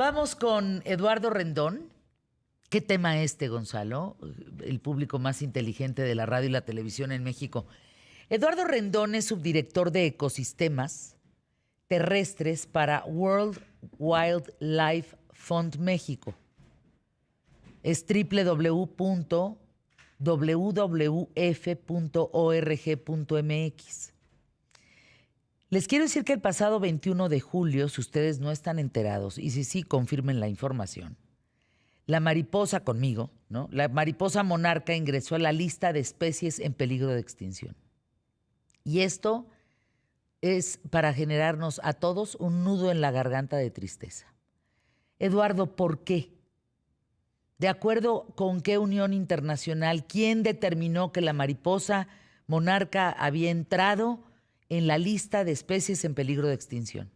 Vamos con Eduardo Rendón. ¿Qué tema este, Gonzalo? El público más inteligente de la radio y la televisión en México. Eduardo Rendón es subdirector de ecosistemas terrestres para World Wildlife Fund México. Es www.wwf.org.mx. Les quiero decir que el pasado 21 de julio, si ustedes no están enterados, y si sí, confirmen la información, la mariposa conmigo, ¿no? La mariposa monarca ingresó a la lista de especies en peligro de extinción. Y esto es para generarnos a todos un nudo en la garganta de tristeza. Eduardo, ¿por qué? ¿De acuerdo con qué unión internacional? ¿Quién determinó que la mariposa monarca había entrado en la lista de especies en peligro de extinción?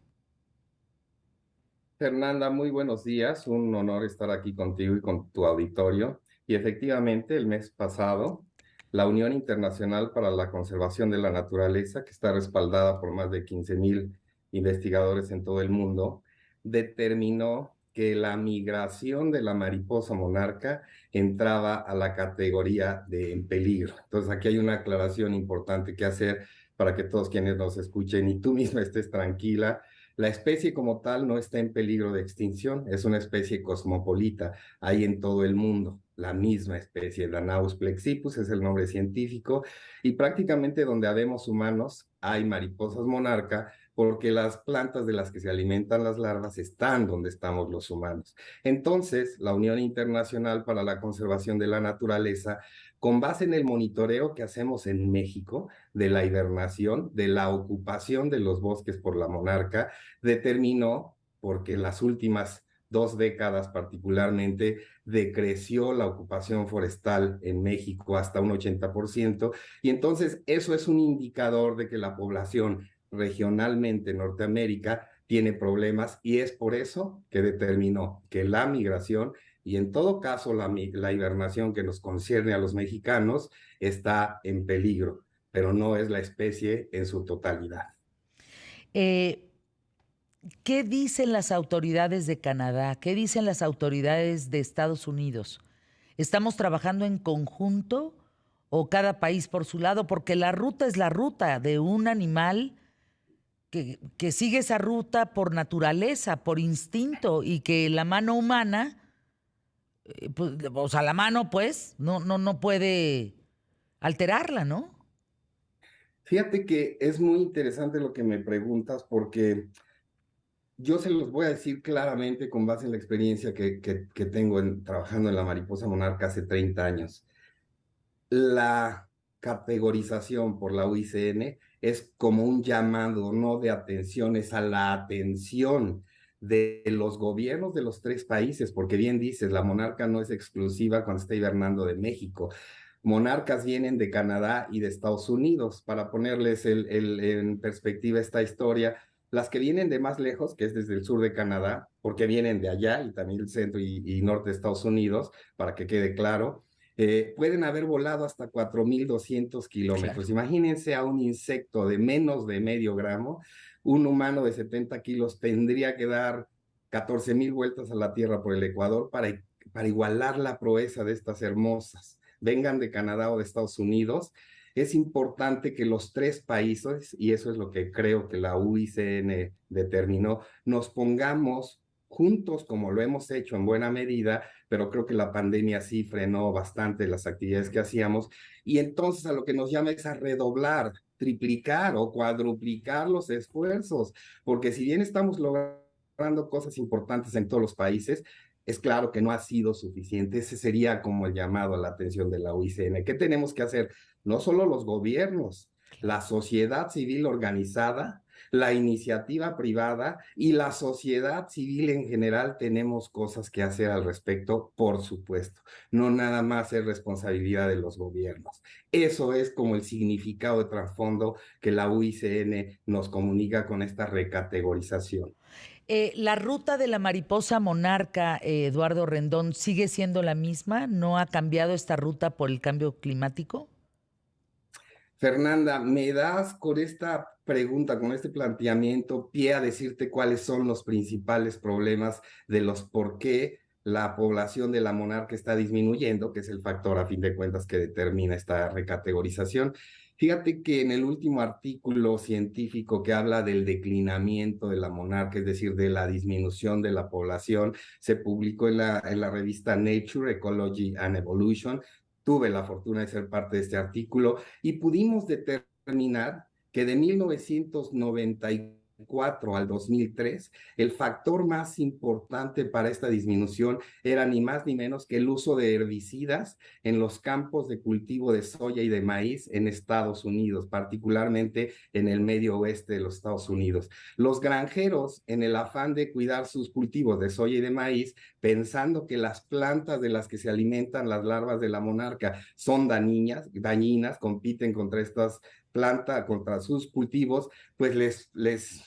Fernanda, muy buenos días. Un honor estar aquí contigo y con tu auditorio. Y efectivamente, el mes pasado, la Unión Internacional para la Conservación de la Naturaleza, que está respaldada por más de 15,000 investigadores en todo el mundo, determinó que la migración de la mariposa monarca entraba a la categoría de en peligro. Entonces, aquí hay una aclaración importante que hacer para que todos quienes nos escuchen y tú misma estés tranquila. La especie como tal no está en peligro de extinción, es una especie cosmopolita, hay en todo el mundo. La misma especie, Danaus plexippus es el nombre científico, y prácticamente donde habemos humanos hay mariposas monarca, porque las plantas de las que se alimentan las larvas están donde estamos los humanos. Entonces, la Unión Internacional para la Conservación de la Naturaleza, con base en el monitoreo que hacemos en México de la hibernación, de la ocupación de los bosques por la monarca, determinó, porque en las últimas 2 décadas particularmente, decreció la ocupación forestal en México hasta un 80%, y entonces eso es un indicador de que la población regionalmente en Norteamérica tiene problemas, y es por eso que determinó que la migración, y en todo caso la hibernación que nos concierne a los mexicanos, está en peligro, pero no es la especie en su totalidad. Eh, ¿Qué dicen las autoridades de Canadá? ¿Qué dicen las autoridades de Estados Unidos? ¿Estamos trabajando en conjunto o cada país por su lado? Porque la ruta es la ruta de un animal que sigue esa ruta por naturaleza, por instinto, y que la mano humana, pues, o sea, la mano, pues, no puede alterarla, ¿no? Fíjate que es muy interesante lo que me preguntas, porque yo se los voy a decir claramente con base en la experiencia que tengo trabajando en la mariposa monarca hace 30 años. La categorización por la UICN es como un llamado, no de atención, es a la atención de los gobiernos de los 3 países, porque bien dices, la monarca no es exclusiva cuando está hibernando de México. Monarcas vienen de Canadá y de Estados Unidos. Para ponerles en perspectiva esta historia, las que vienen de más lejos, que es desde el sur de Canadá, porque vienen de allá y también el centro y norte de Estados Unidos, para que quede claro, pueden haber volado hasta 4,200 Claro. kilómetros. Imagínense a un insecto de menos de medio gramo. Un humano de 70 kilos tendría que dar 14,000 vueltas a la Tierra por el Ecuador para igualar la proeza de estas hermosas, vengan de Canadá o de Estados Unidos. Es importante que los 3 países, y eso es lo que creo que la UICN determinó, nos pongamos juntos como lo hemos hecho en buena medida, pero creo que la pandemia sí frenó bastante las actividades que hacíamos, y entonces a lo que nos llama es a redoblar, triplicar o cuadruplicar los esfuerzos, porque si bien estamos logrando cosas importantes en todos los países, es claro que no ha sido suficiente. Ese sería como el llamado a la atención de la UICN. ¿Qué tenemos que hacer? No solo los gobiernos, la sociedad civil organizada, la iniciativa privada y la sociedad civil en general tenemos cosas que hacer al respecto, por supuesto. No nada más es responsabilidad de los gobiernos. Eso es como el significado de trasfondo que la UICN nos comunica con esta recategorización. La ruta de la mariposa monarca, Eduardo Rendón, ¿sigue siendo la misma? ¿No ha cambiado esta ruta por el cambio climático? Fernanda, me das con esta pregunta, con este planteamiento, pie a decirte cuáles son los principales problemas de los por qué la población de la monarca está disminuyendo, que es el factor a fin de cuentas que determina esta recategorización. Fíjate que en el último artículo científico que habla del declinamiento de la monarca, es decir, de la disminución de la población, se publicó en la revista Nature, Ecology and Evolution. Tuve la fortuna de ser parte de este artículo y pudimos determinar que de 1994 al 2003, el factor más importante para esta disminución era ni más ni menos que el uso de herbicidas en los campos de cultivo de soya y de maíz en Estados Unidos, particularmente en el medio oeste de los Estados Unidos. Los granjeros, en el afán de cuidar sus cultivos de soya y de maíz, pensando que las plantas de las que se alimentan las larvas de la monarca son dañinas, compiten contra estas plantas, contra sus cultivos, pues les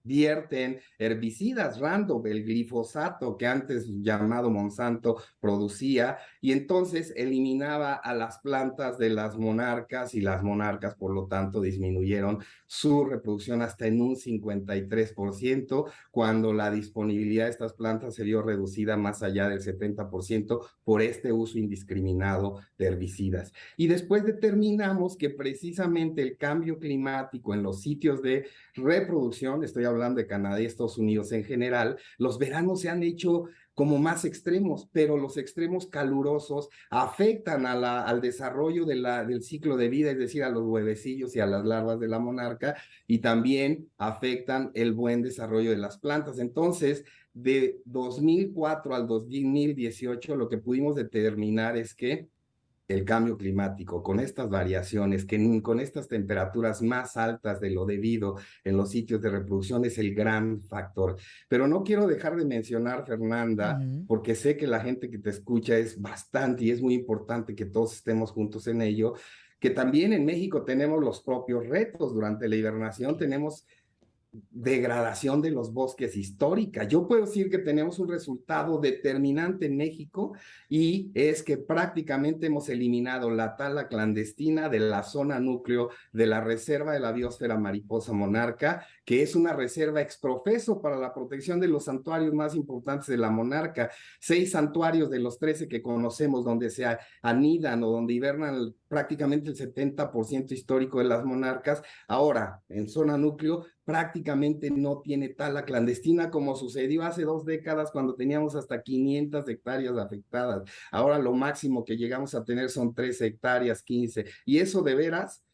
vierten herbicidas random, el glifosato que antes llamado Monsanto producía, y entonces eliminaba a las plantas de las monarcas, y las monarcas por lo tanto disminuyeron su reproducción hasta en un 53%, cuando la disponibilidad de estas plantas se vio reducida más allá del 70% por este uso indiscriminado de herbicidas. Y después determinamos que precisamente el cambio climático en los sitios de reproducción, estoy hablando de Canadá y Estados Unidos en general, los veranos se han hecho como más extremos, pero los extremos calurosos afectan al desarrollo del ciclo de vida, es decir, a los huevecillos y a las larvas de la monarca, y también afectan el buen desarrollo de las plantas. Entonces, de 2004 al 2018, lo que pudimos determinar es que el cambio climático, con estas variaciones, con estas temperaturas más altas de lo debido en los sitios de reproducción, es el gran factor. Pero no quiero dejar de mencionar, Fernanda, porque sé que la gente que te escucha es bastante y es muy importante que todos estemos juntos en ello, que también en México tenemos los propios retos. Durante la hibernación tenemos degradación de los bosques histórica. Yo puedo decir que tenemos un resultado determinante en México, y es que prácticamente hemos eliminado la tala clandestina de la zona núcleo de la Reserva de la Biosfera Mariposa Monarca, que es una reserva exprofeso para la protección de los santuarios más importantes de la monarca. 6 santuarios de los 13 que conocemos donde se anidan o donde hibernan prácticamente el 70% histórico de las monarcas, ahora en zona núcleo prácticamente no tiene tala clandestina, como sucedió hace 2 décadas cuando teníamos hasta 500 hectáreas afectadas. Ahora lo máximo que llegamos a tener son 13 hectáreas, 15, y eso de veras,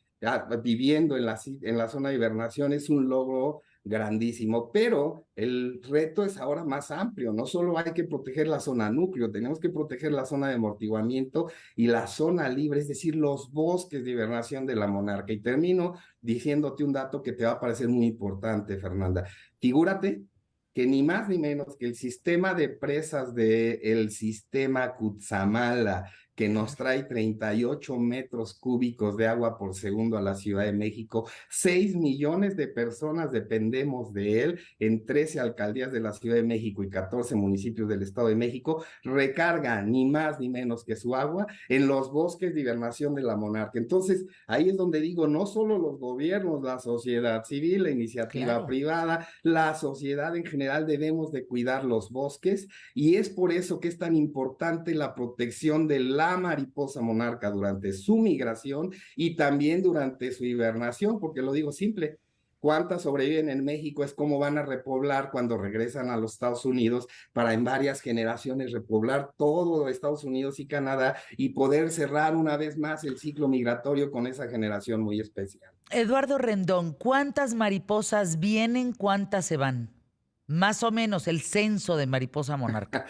viviendo en la zona de hibernación, es un logro grandísimo, pero el reto es ahora más amplio. No solo hay que proteger la zona núcleo, tenemos que proteger la zona de amortiguamiento y la zona libre, es decir, los bosques de hibernación de la monarca. Y termino diciéndote un dato que te va a parecer muy importante, Fernanda. Figúrate que ni más ni menos que el sistema de presas del sistema Cutzamala, que nos trae 38 metros cúbicos de agua por segundo a la Ciudad de México. 6 millones de personas dependemos de él en 13 alcaldías de la Ciudad de México y 14 municipios del Estado de México. Recarga ni más ni menos que su agua en los bosques de hibernación de la monarca. Entonces, ahí es donde digo, no solo los gobiernos, la sociedad civil, la iniciativa privada, la sociedad en general debemos de cuidar los bosques, y es por eso que es tan importante la protección de la mariposa monarca durante su migración y también durante su hibernación, porque lo digo simple, cuántas sobreviven en México es cómo van a repoblar cuando regresan a los Estados Unidos, para en varias generaciones repoblar todo Estados Unidos y Canadá y poder cerrar una vez más el ciclo migratorio con esa generación muy especial. Eduardo Rendón, ¿cuántas mariposas vienen, cuántas se van? Más o menos el censo de mariposa monarca.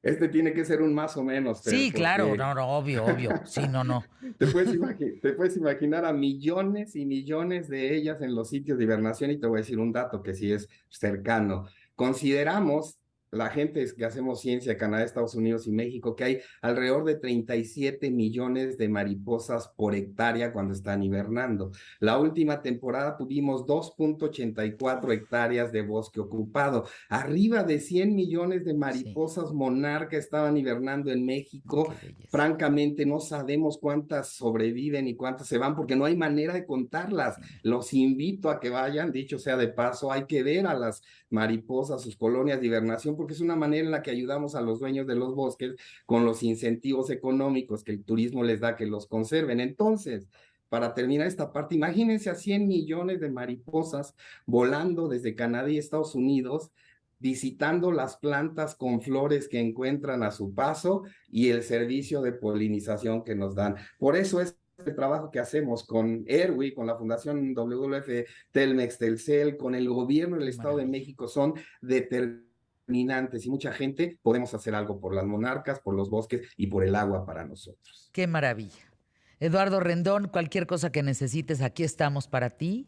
Este tiene que ser un más o menos, Fer, Sí, claro, porque no, no, obvio, obvio. Sí, no, no. te puedes imaginar a millones y millones de ellas en los sitios de hibernación, y te voy a decir un dato que sí es cercano. Consideramos la gente es que hacemos ciencia, Canadá, Estados Unidos y México, que hay alrededor de 37 millones de mariposas por hectárea cuando están hibernando. La última temporada tuvimos 2,84 hectáreas de bosque ocupado. Arriba de 100 millones de Sí, mariposas monarca estaban hibernando en México. qué belleza. Francamente, no sabemos cuántas sobreviven y cuántas se van porque no hay manera de contarlas. Sí. Los invito a que vayan, dicho sea de paso, hay que ver a las mariposas, sus colonias de hibernación, porque es una manera en la que ayudamos a los dueños de los bosques con los incentivos económicos que el turismo les da que los conserven. Entonces, para terminar esta parte, imagínense a 100 millones de mariposas volando desde Canadá y Estados Unidos, visitando las plantas con flores que encuentran a su paso y el servicio de polinización que nos dan. Por eso es el trabajo que hacemos con ERWI, con la Fundación WWF, Telmex, Telcel, con el gobierno del Qué Estado de maravilla. México, son determinantes y mucha gente podemos hacer algo por las monarcas, por los bosques y por el agua para nosotros. Qué maravilla. Eduardo Rendón, cualquier cosa que necesites, aquí estamos para ti.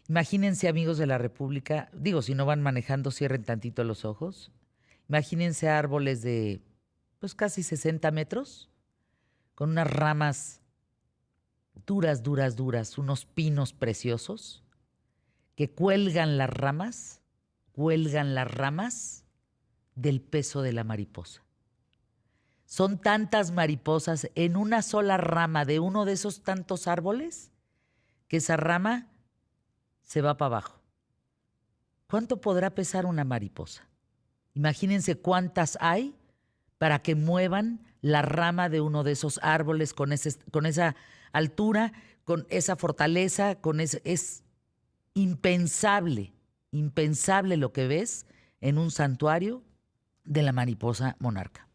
Imagínense, amigos de la República, digo, si no van manejando, cierren tantito los ojos. Imagínense árboles de, pues casi 60 metros, con unas ramas duras, duras, duras, unos pinos preciosos, que cuelgan las ramas del peso de la mariposa. Son tantas mariposas en una sola rama de uno de esos tantos árboles que esa rama se va para abajo. ¿Cuánto podrá pesar una mariposa? Imagínense cuántas hay para que muevan la rama de uno de esos árboles con esa altura, con esa fortaleza, es impensable, impensable lo que ves en un santuario de la mariposa monarca.